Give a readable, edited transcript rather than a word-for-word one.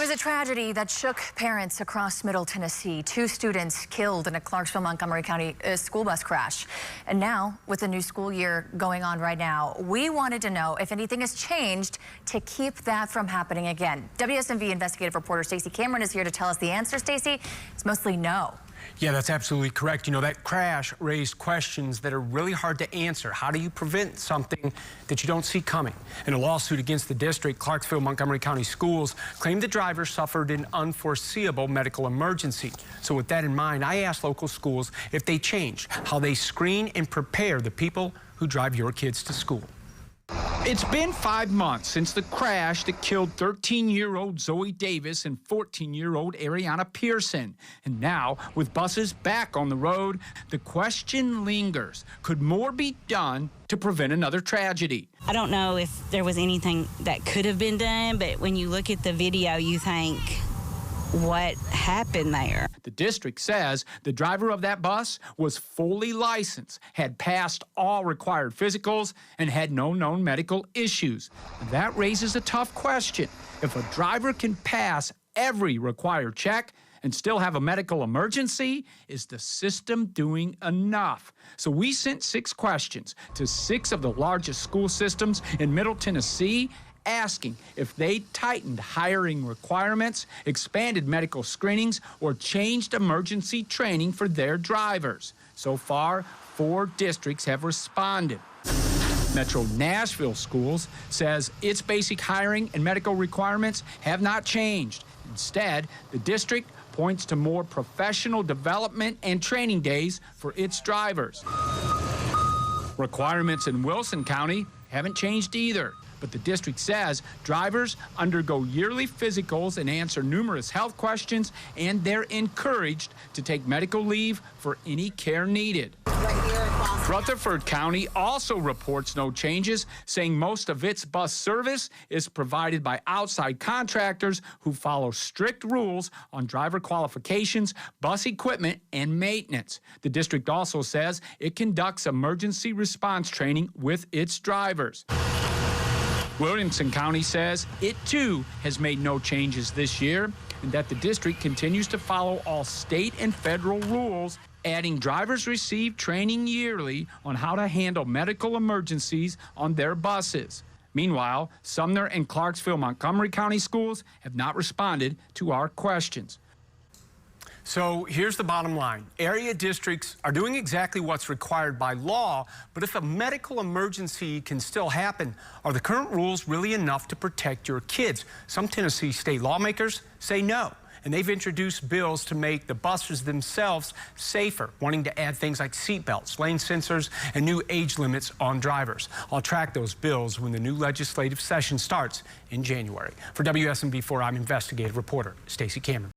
was a tragedy that shook parents across Middle Tennessee. 2 students killed in a Clarksville-Montgomery County school bus crash. And now, with the new school year going on right now, we wanted to know if anything has changed to keep that from happening again. WSMV investigative reporter Stacey Cameron is here to tell us the answer. Stacey, it's mostly no. Yeah, that's absolutely correct. You know, that crash raised questions that are really hard to answer. How do you prevent something that you don't see coming? In a lawsuit against the district, Clarksville-Montgomery County Schools claimed the driver suffered an unforeseeable medical emergency. So with that in mind, I asked local schools if they changed how they screen and prepare the people who drive your kids to school. It's been 5 months since the crash that killed 13-year-old Zoe Davis and 14-year-old Ariana Pearson. And now, with buses back on the road, the question lingers. Could more be done to prevent another tragedy? I don't know if there was anything that could have been done, but when you look at the video, you think, what happened there? The district says the driver of that bus was fully licensed, had passed all required physicals, and had no known medical issues. That raises a tough question. If a driver can pass every required check and still have a medical emergency, is the system doing enough? So we sent 6 questions to 6 of the largest school systems in Middle Tennessee, asking if they tightened hiring requirements, expanded medical screenings, or changed emergency training for their drivers. So far, 4 districts have responded. Metro Nashville Schools says its basic hiring and medical requirements have not changed. Instead, the district points to more professional development and training days for its drivers. Requirements in Wilson County haven't changed either. But the district says drivers undergo yearly physicals and answer numerous health questions, and they're encouraged to take medical leave for any care needed. Rutherford County also reports no changes, saying most of its bus service is provided by outside contractors who follow strict rules on driver qualifications, bus equipment, and maintenance. The district also says it conducts emergency response training with its drivers. Williamson County says it, too, has made no changes this year, and that the district continues to follow all state and federal rules, adding drivers receive training yearly on how to handle medical emergencies on their buses. Meanwhile, Sumner and Clarksville-Montgomery County schools have not responded to our questions. So here's the bottom line. Area districts are doing exactly what's required by law, but if a medical emergency can still happen, are the current rules really enough to protect your kids? Some Tennessee state lawmakers say no, and they've introduced bills to make the buses themselves safer, wanting to add things like seatbelts, lane sensors, and new age limits on drivers. I'll track those bills when the new legislative session starts in January. For WSMV4, I'm investigative reporter Stacey Cameron.